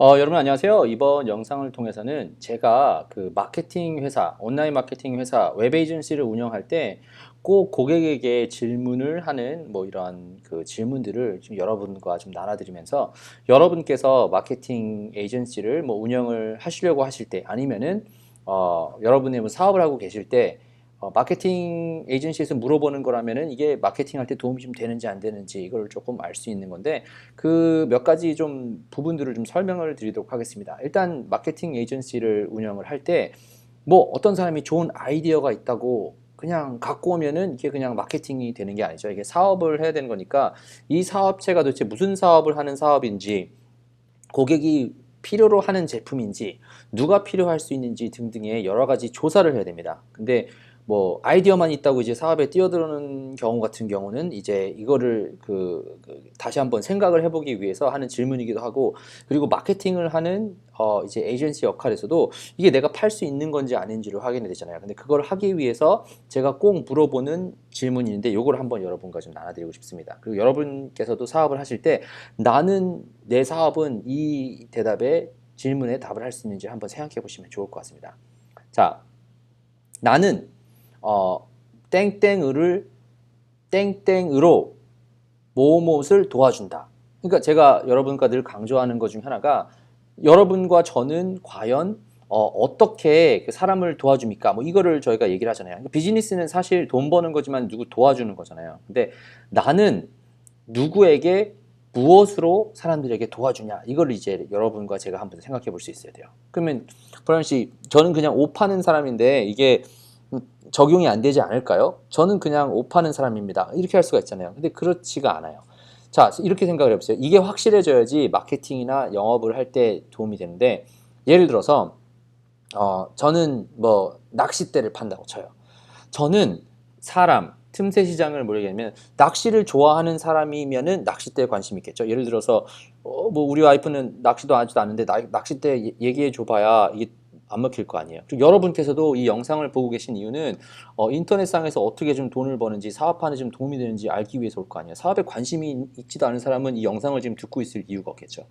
여러분 안녕하세요. 이번 영상을 통해서는 제가 그 마케팅 회사, 온라인 마케팅 회사, 웹 에이전시를 운영할 때 꼭 고객에게 질문을 하는 뭐 이런 그 질문들을 좀 여러분과 좀 나눠드리면서 여러분께서 마케팅 에이전시를 뭐 운영을 하시려고 하실 때 아니면은 여러분의 뭐 사업을 하고 계실 때 마케팅 에이전시에서 물어보는 거라면은 이게 마케팅할 때 도움이 좀 되는지 안 되는지 이걸 조금 알 수 있는 건데 그 몇 가지 좀 부분들을 좀 설명을 드리도록 하겠습니다. 일단 마케팅 에이전시를 운영을 할 때 뭐 어떤 사람이 좋은 아이디어가 있다고 그냥 갖고 오면은 이게 그냥 마케팅이 되는 게 아니죠. 이게 사업을 해야 되는 거니까 이 사업체가 도대체 무슨 사업을 하는 사업인지 고객이 필요로 하는 제품인지 누가 필요할 수 있는지 등등의 여러 가지 조사를 해야 됩니다. 근데 뭐 아이디어만 있다고 이제 사업에 뛰어드는 경우 같은 경우는 이제 이거를 다시 한번 생각을 해보기 위해서 하는 질문이기도 하고, 그리고 마케팅을 하는 이제 에이전시 역할에서도 이게 내가 팔 수 있는 건지 아닌지를 확인해야 되잖아요. 근데 그걸 하기 위해서 제가 꼭 물어보는 질문인데 요걸 한번 여러분과 좀 나눠드리고 싶습니다. 그리고 여러분께서도 사업을 하실 때 나는 내 사업은 이 대답에 질문에 답을 할 수 있는지 한번 생각해 보시면 좋을 것 같습니다. 자, 나는 어, 땡땡을 땡땡으로 무엇을 도와준다. 그러니까 제가 여러분과 늘 강조하는 것 중 하나가 여러분과 저는 과연 어떻게 그 사람을 도와줍니까? 뭐 이거를 저희가 얘기를 하잖아요. 비즈니스는 사실 돈 버는 거지만 누구 도와주는 거잖아요. 근데 나는 누구에게 무엇으로 사람들에게 도와주냐, 이걸 이제 여러분과 제가 한번 생각해 볼 수 있어야 돼요. 그러면 브라이언 씨, 저는 그냥 옷 파는 사람인데 이게 적용이 안 되지 않을까요? 저는 그냥 옷 파는 사람입니다. 이렇게 할 수가 있잖아요. 근데 그렇지가 않아요. 자, 이렇게 생각을 해보세요. 이게 확실해져야지 마케팅이나 영업을 할 때 도움이 되는데, 예를 들어서 저는 뭐 낚싯대를 판다고 쳐요. 저는 사람, 틈새 시장을 모르겠으면 낚시를 좋아하는 사람이면은 낚싯대에 관심 있겠죠. 예를 들어서 뭐 우리 와이프는 낚시도 하지도 않는데 낚싯대 얘기해 줘봐야 이게 안 먹힐 거 아니에요. 그리고 여러분께서도 이 영상을 보고 계신 이유는 인터넷상에서 어떻게 좀 돈을 버는지, 사업하는 좀 도움이 되는지 알기 위해서 올 거 아니에요. 사업에 관심이 있지도 않은 사람은 이 영상을 지금 듣고 있을 이유가 없겠죠.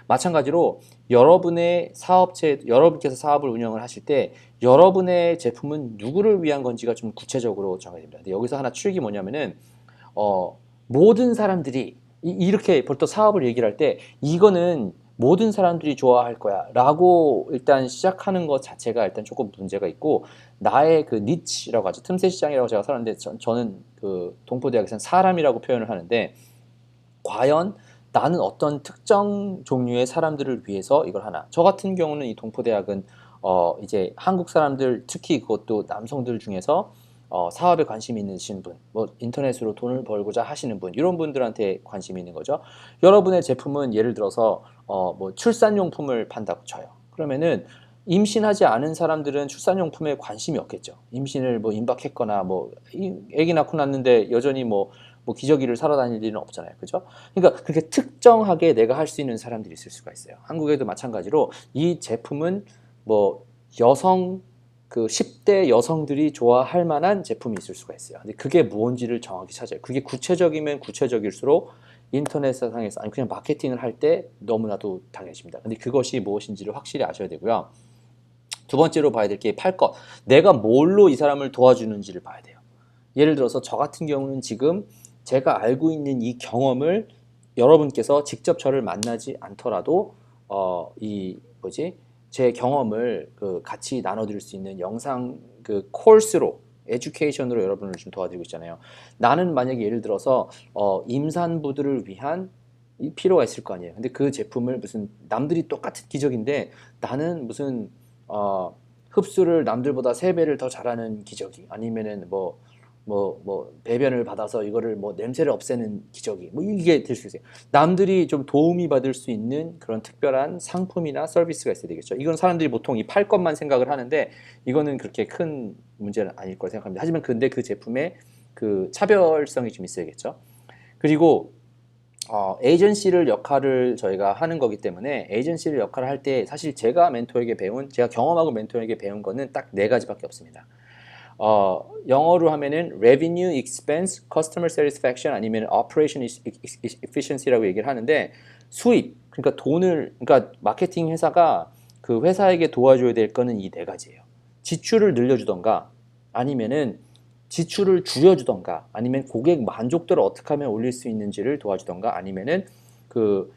마찬가지로 여러분의 사업체, 여러분께서 사업을 운영을 하실 때 여러분의 제품은 누구를 위한 건지가 좀 구체적으로 정해야 됩니다. 근데 여기서 하나 추억이 뭐냐면은 모든 사람들이 이렇게 벌써 사업을 얘기를 할 때 이거는 모든 사람들이 좋아할 거야 라고 일단 시작하는 것 자체가 일단 조금 문제가 있고, 나의 그 니치라고 하죠. 틈새 시장이라고 제가 설하는데 저는 그 동포대학에서는 사람이라고 표현을 하는데, 과연 나는 어떤 특정 종류의 사람들을 위해서 이걸 하나. 저 같은 경우는 이 동포대학은 이제 한국 사람들, 특히 그것도 남성들 중에서 사업에 관심 있으신 분, 뭐 인터넷으로 돈을 벌고자 하시는 분, 이런 분들한테 관심이 있는 거죠. 여러분의 제품은 예를 들어서 뭐 출산용품을 판다고 쳐요. 그러면은 임신하지 않은 사람들은 출산용품에 관심이 없겠죠. 임신을 뭐 임박했거나 뭐 아기 낳고 났는데 여전히 뭐 기저귀를 사러 다닐 일은 없잖아요. 그죠? 그러니까 그렇게 특정하게 내가 할 수 있는 사람들이 있을 수가 있어요. 한국에도 마찬가지로 이 제품은 뭐 여성, 그 10대 여성들이 좋아할 만한 제품이 있을 수가 있어요. 근데 그게 뭔지를 정확히 찾아요. 그게 구체적이면 구체적일수록 인터넷 세상에서, 아니 그냥 마케팅을 할 때 너무나도 당연해집니다. 근데 그것이 무엇인지를 확실히 아셔야 되고요. 두 번째로 봐야 될 게 팔 것. 내가 뭘로 이 사람을 도와주는지를 봐야 돼요. 예를 들어서 저 같은 경우는 지금 제가 알고 있는 이 경험을 여러분께서 직접 저를 만나지 않더라도 이 뭐지, 제 경험을 그 같이 나눠드릴 수 있는 영상 그 코र्스로, 에듀케이션으로 여러분을 좀 도와드리고 있잖아요. 나는 만약에 예를 들어서 임산부들을 위한 이 필요가 있을 거 아니에요. 근데 그 제품을 무슨 남들이 똑같은 기적인데 나는 무슨 흡수를 남들보다 3배를 더 잘하는 기저귀, 아니면은 배변을 받아서 이거를 뭐 냄새를 없애는 기저귀, 뭐 이게 될 수 있어요. 남들이 좀 도움이 받을 수 있는 그런 특별한 상품이나 서비스가 있어야 되겠죠. 이건 사람들이 보통 이 팔 것만 생각을 하는데 이거는 그렇게 큰 문제는 아닐 거라 생각합니다. 하지만 근데 그 제품의 그 차별성이 좀 있어야겠죠. 그리고 에이전시를 역할을 저희가 하는 거기 때문에 에이전시를 역할을 할 때 사실 제가 멘토에게 배운, 제가 경험하고 멘토에게 배운 거는 딱 4가지밖에 없습니다. 영어로 하면은 revenue, expense, customer satisfaction 아니면 operation efficiency라고 얘기를 하는데 수입, 그러니까 그러니까 마케팅 회사가 그 회사에게 도와줘야 될 거는 이 네 가지예요. 지출을 늘려주던가 아니면은 지출을 줄여주던가 아니면 고객 만족도를 어떻게 하면 올릴 수 있는지를 도와주던가 아니면은 그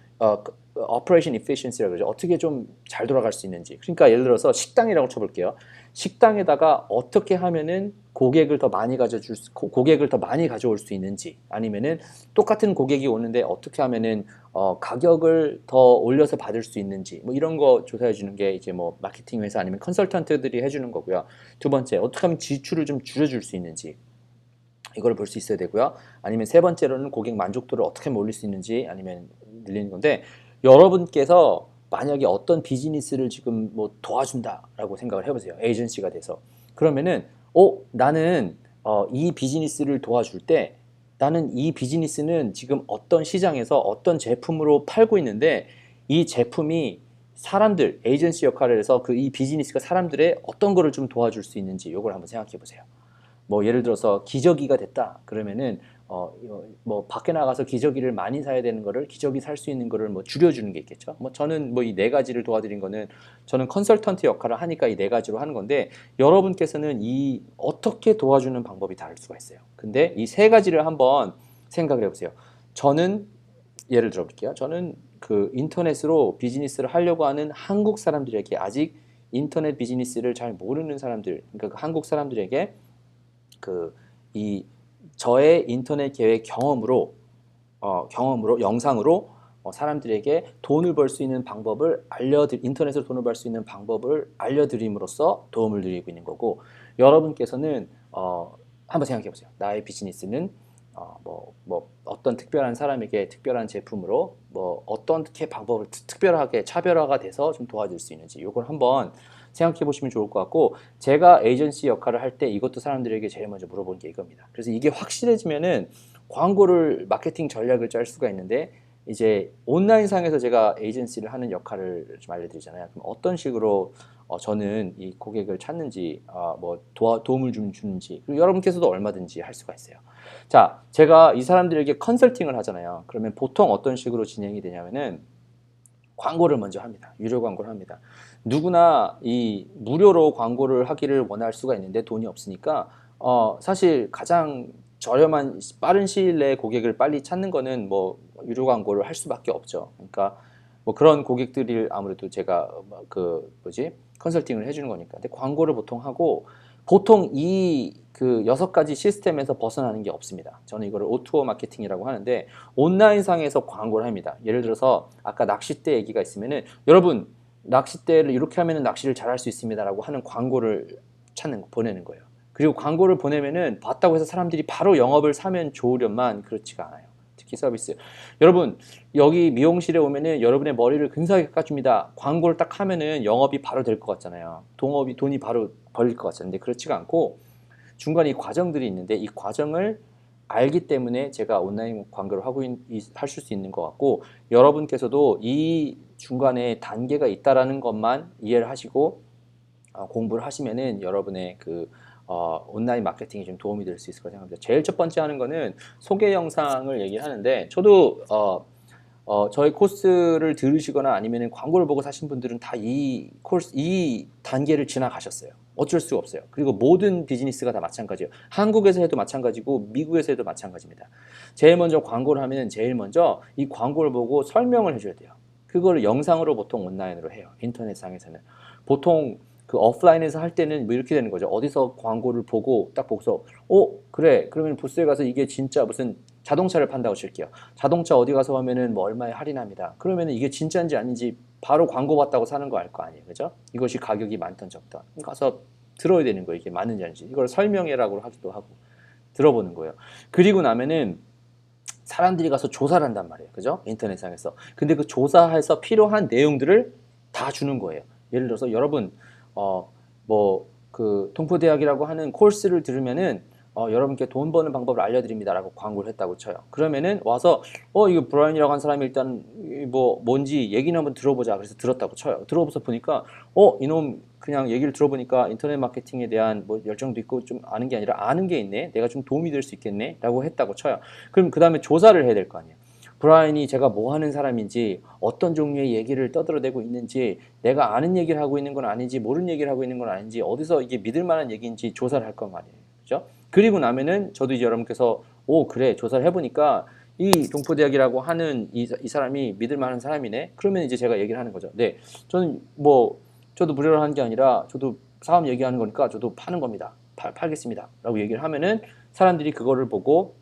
operation efficiency라고 그러죠. 어떻게 좀 잘 돌아갈 수 있는지. 그러니까 예를 들어서 식당이라고 쳐볼게요. 식당에다가 어떻게 하면은 고객을 더 많이 고객을 더 많이 가져올 수 있는지 아니면은 똑같은 고객이 오는데 어떻게 하면은 가격을 더 올려서 받을 수 있는지 뭐 이런 거 조사해 주는 게 이제 뭐 마케팅 회사 아니면 컨설턴트들이 해주는 거고요. 두 번째 어떻게 하면 지출을 좀 줄여줄 수 있는지 이걸 볼 수 있어야 되고요. 아니면 세 번째로는 고객 만족도를 어떻게 하면 올릴 수 있는지 아니면 늘리는 건데 여러분께서 만약에 어떤 비즈니스를 지금 뭐 도와준다라고 생각을 해보세요. 에이전시가 돼서. 그러면은 나는 이 비즈니스를 도와줄 때 나는 이 비즈니스는 지금 어떤 시장에서 어떤 제품으로 팔고 있는데 이 제품이 사람들, 에이전시 역할을 해서 그 이 비즈니스가 사람들의 어떤 거를 좀 도와줄 수 있는지 이걸 한번 생각해 보세요. 뭐 예를 들어서 기저귀가 됐다 그러면은 뭐 밖에 나가서 기저귀를 많이 사야 되는 거를 기저귀 살 수 있는 거를 뭐 줄여주는 게 있겠죠. 뭐 저는 뭐 이 네 가지를 도와드린 거는 저는 컨설턴트 역할을 하니까 이 네 가지로 하는 건데 여러분께서는 이 어떻게 도와주는 방법이 다를 수가 있어요. 근데 이 세 가지를 한번 생각을 해보세요. 저는 예를 들어 볼게요. 저는 그 인터넷으로 비즈니스를 하려고 하는 한국 사람들에게 아직 인터넷 비즈니스를 잘 모르는 사람들, 그러니까 그 한국 사람들에게 그 이 저의 인터넷 계획 경험으로 영상으로 사람들에게 돈을 벌 수 있는 방법을 인터넷으로 돈을 벌 수 있는 방법을 알려드림으로써 도움을 드리고 있는 거고 여러분께서는 한번 생각해 보세요. 나의 비즈니스는 뭐 어떤 특별한 사람에게 특별한 제품으로 뭐 어떻게 방법을 특별하게 차별화가 돼서 좀 도와줄 수 있는지 이걸 한번 생각해 보시면 좋을 것 같고 제가 에이전시 역할을 할 때 이것도 사람들에게 제일 먼저 물어보는 게 이겁니다. 그래서 이게 확실해지면은 광고를 마케팅 전략을 짤 수가 있는데 이제 온라인상에서 제가 에이전시를 하는 역할을 좀 알려드리잖아요. 그럼 어떤 식으로 저는 이 고객을 찾는지 뭐 도움을 좀 주는지 그리고 여러분께서도 얼마든지 할 수가 있어요. 자, 제가 이 사람들에게 컨설팅을 하잖아요. 그러면 보통 어떤 식으로 진행이 되냐면은 광고를 먼저 합니다. 유료 광고를 합니다. 누구나 이 무료로 광고를 하기를 원할 수가 있는데 돈이 없으니까 사실 가장 저렴한 빠른 시일 내에 고객을 빨리 찾는 거는 뭐 유료 광고를 할 수밖에 없죠. 그러니까 뭐 그런 고객들이 아무래도 제가 그 뭐지 컨설팅을 해주는 거니까. 근데 광고를 보통 하고 보통 이 그 6가지 시스템에서 벗어나는 게 없습니다. 저는 이거를 오투어 마케팅이라고 하는데 온라인상에서 광고를 합니다. 예를 들어서 아까 낚싯대 얘기가 있으면은 여러분 낚싯대를 이렇게 하면은 낚시를 잘할 수 있습니다라고 하는 광고를 보내는 거예요. 그리고 광고를 보내면은 봤다고 해서 사람들이 바로 영업을 사면 좋으련만 그렇지가 않아요. 특히 서비스. 여러분 여기 미용실에 오면은 여러분의 머리를 근사하게 깎아줍니다. 광고를 딱 하면은 영업이 바로 될 것 같잖아요. 돈이 바로 벌릴 것 같잖아요. 근데 그렇지가 않고 중간에 이 과정들이 있는데 이 과정을 알기 때문에 제가 온라인 광고를 하실 수 있는 것 같고 여러분께서도 이 중간에 단계가 있다라는 것만 이해를 하시고 공부를 하시면은 여러분의 그 온라인 마케팅이 좀 도움이 될 수 있을 거라 생각합니다. 제일 첫 번째 하는 거는 소개 영상을 얘기하는데 저도 저희 코스를 들으시거나 아니면 광고를 보고 사신 분들은 다 이 단계를 지나가셨어요. 어쩔 수가 없어요. 그리고 모든 비즈니스가 다 마찬가지예요. 한국에서 해도 마찬가지고 미국에서 해도 마찬가지입니다. 제일 먼저 광고를 하면 제일 먼저 이 광고를 보고 설명을 해줘야 돼요. 그걸 영상으로 보통 온라인으로 해요. 인터넷상에서는. 보통 그 오프라인에서 할 때는 뭐 이렇게 되는 거죠. 어디서 광고를 보고 딱 보고서 그래 그러면 부스에 가서 이게 진짜 무슨 자동차를 판다고 칠게요. 자동차 어디 가서 하면은 뭐 얼마에 할인합니다. 그러면은 이게 진짜인지 아닌지 바로 광고 봤다고 사는 거 알 거 아니에요. 그죠? 이것이 가격이 많던 적던. 가서 들어야 되는 거예요. 이게 맞는지 아닌지. 이걸 설명회라고 하기도 하고 들어보는 거예요. 그리고 나면은 사람들이 가서 조사를 한단 말이에요. 그죠? 인터넷상에서. 근데 그 조사해서 필요한 내용들을 다 주는 거예요. 예를 들어서 여러분 뭐 그 동포대학이라고 하는 코र्스를 들으면은 여러분께 돈 버는 방법을 알려드립니다라고 광고를 했다고 쳐요. 그러면은 와서 이거 브라이언이라고 한 사람이 일단 뭐 뭔지 얘기는 한번 들어보자. 그래서 들었다고 쳐요. 들어보서 보니까 이놈 그냥 얘기를 들어보니까 인터넷 마케팅에 대한 뭐 열정도 있고 좀 아는 게 아니라 아는 게 있네. 내가 좀 도움이 될 수 있겠네라고 했다고 쳐요. 그럼 그 다음에 조사를 해야 될 거 아니에요. 브라이언이 제가 뭐 하는 사람인지, 어떤 종류의 얘기를 떠들어대고 있는지, 내가 아는 얘기를 하고 있는 건 아닌지, 모르는 얘기를 하고 있는 건 아닌지, 어디서 이게 믿을 만한 얘기인지 조사를 할 건 말이에요. 그죠? 그리고 나면은 저도 이제 여러분께서 그래, 조사를 해보니까 이 동포대학이라고 하는 이 사람이 믿을 만한 사람이네. 그러면 이제 제가 얘기를 하는 거죠. 네, 저는 저도 무료로 하는 게 아니라 저도 사업 얘기하는 거니까 저도 파는 겁니다. 팔겠습니다. 라고 얘기를 하면은 사람들이 그거를 보고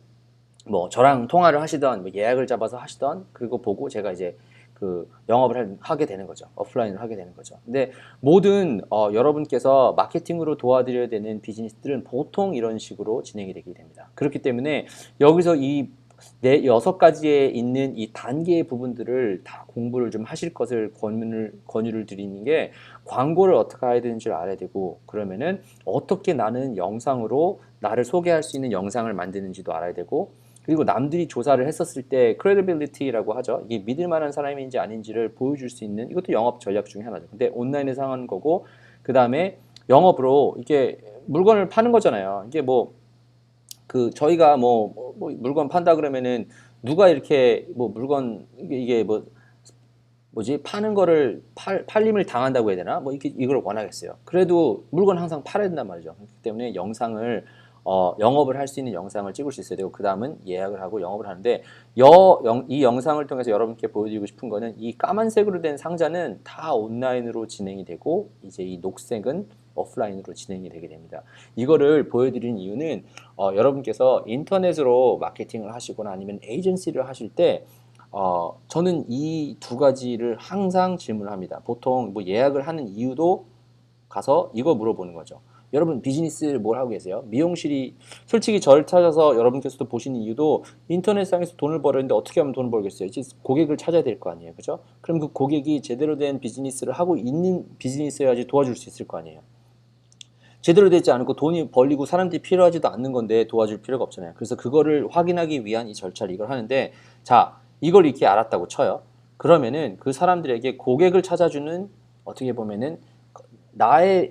뭐 저랑 통화를 하시던 뭐 예약을 잡아서 하시던 그거 보고 제가 이제 그 영업을 하게 되는 거죠. 오프라인을 하게 되는 거죠. 근데 모든 여러분께서 마케팅으로 도와드려야 되는 비즈니스들은 보통 이런 식으로 진행이 되게 됩니다. 그렇기 때문에 여기서 이 네, 6가지에 있는 이 단계의 부분들을 다 공부를 좀 하실 것을 권유를 드리는 게, 광고를 어떻게 해야 되는지 알아야 되고, 그러면은 어떻게 나는 영상으로 나를 소개할 수 있는 영상을 만드는지도 알아야 되고, 그리고 남들이 조사를 했었을 때 credibility라고 하죠. 이게 믿을 만한 사람인지 아닌지를 보여줄 수 있는, 이것도 영업 전략 중에 하나죠. 근데 온라인에서 하는 거고, 그 다음에 영업으로 이게 물건을 파는 거잖아요. 이게 저희가 물건 판다 그러면은 누가 이렇게 물건 이게 뭐지 파는 거를 팔림을 당한다고 해야 되나 이걸 원하겠어요. 그래도 물건 항상 팔아야 된단 말이죠. 그렇기 때문에 영상을 영업을 할 수 있는 영상을 찍을 수 있어야 되고, 그 다음은 예약을 하고 영업을 하는데, 이 영상을 통해서 여러분께 보여드리고 싶은 거는, 이 까만색으로 된 상자는 다 온라인으로 진행이 되고, 이제 이 녹색은 오프라인으로 진행이 되게 됩니다. 이거를 보여드리는 이유는 여러분께서 인터넷으로 마케팅을 하시거나 아니면 에이전시를 하실 때 저는 이 2가지를 항상 질문을 합니다. 보통 예약을 하는 이유도 가서 이거 물어보는 거죠. 여러분 비즈니스 뭘 하고 계세요? 미용실이, 솔직히 저를 찾아서 여러분께서도 보시는 이유도 인터넷상에서 돈을 벌었는데 어떻게 하면 돈을 벌겠어요? 이제 고객을 찾아야 될 거 아니에요. 그죠? 그럼 그 고객이 제대로 된 비즈니스를 하고 있는 비즈니스여야지 도와줄 수 있을 거 아니에요. 제대로 되지 않고 돈이 벌리고 사람들이 필요하지도 않는 건데 도와줄 필요가 없잖아요. 그래서 그거를 확인하기 위한 이 절차를 이걸 하는데, 자, 이걸 이렇게 알았다고 쳐요. 그러면은 그 사람들에게 고객을 찾아주는, 어떻게 보면은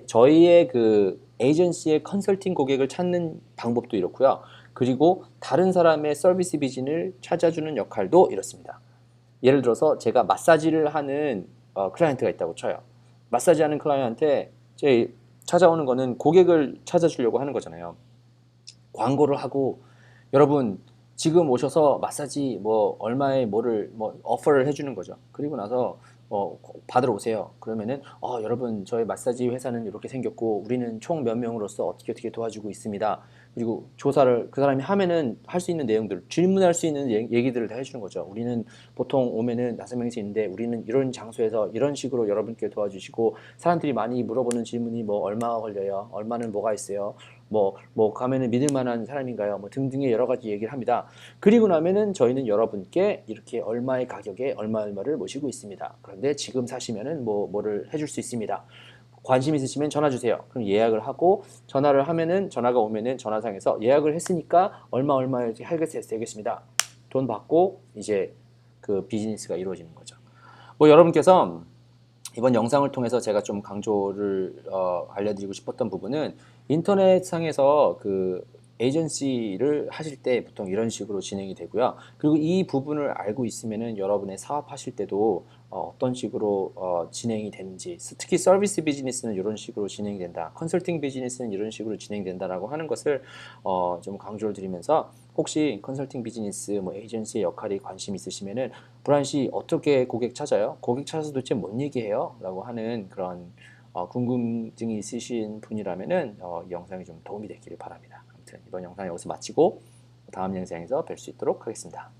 저희의 그 에이전시의 컨설팅 고객을 찾는 방법도 이렇고요. 그리고 다른 사람의 서비스 비즈니스를 찾아주는 역할도 이렇습니다. 예를 들어서 제가 마사지를 하는 클라이언트가 있다고 쳐요. 마사지 하는 클라이언트한테 제 찾아오는 거는 고객을 찾아주려고 하는 거잖아요. 광고를 하고, 여러분 지금 오셔서 마사지 얼마에 뭐를 어퍼를 해주는 거죠. 그리고 나서 받으러 오세요. 그러면은 여러분 저희 마사지 회사는 이렇게 생겼고 우리는 총 몇 명으로서 어떻게 도와주고 있습니다. 그리고 조사를 그 사람이 하면은 할 수 있는 내용들, 질문할 수 있는 얘기들을 다 해주는 거죠. 우리는 보통 오면은 5명씩 있는데 우리는 이런 장소에서 이런 식으로 여러분께 도와주시고, 사람들이 많이 물어보는 질문이 얼마가 걸려요? 얼마는 뭐가 있어요? 가면은 믿을 만한 사람인가요? 등등의 여러 가지 얘기를 합니다. 그리고 나면은 저희는 여러분께 이렇게 얼마의 가격에 얼마를 모시고 있습니다. 그런데 지금 사시면은 뭐를 해줄 수 있습니다. 관심 있으시면 전화 주세요. 그럼 예약을 하고, 전화를 하면은 전화가 오면은 전화상에서 예약을 했으니까 얼마 이렇게 하겠습니다. 돈 받고 이제 그 비즈니스가 이루어지는 거죠. 여러분께서 이번 영상을 통해서 제가 좀 강조를 알려드리고 싶었던 부분은, 인터넷상에서 그 에이전시를 하실 때 보통 이런 식으로 진행이 되고요. 그리고 이 부분을 알고 있으면은 여러분의 사업하실 때도 어떤 식으로 진행이 되는지, 특히 서비스 비즈니스는 이런 식으로 진행이 된다, 컨설팅 비즈니스는 이런 식으로 진행된다라고 하는 것을 좀 강조를 드리면서, 혹시 컨설팅 비즈니스 에이전시의 역할이 관심 있으시면은, 브라이언 씨 어떻게 고객 찾아요? 고객 찾아서 도대체 뭔 얘기해요? 라고 하는 그런 궁금증이 있으신 분이라면은 이 영상이 좀 도움이 됐기를 바랍니다. 아무튼 이번 영상 여기서 마치고 다음 영상에서 뵐 수 있도록 하겠습니다.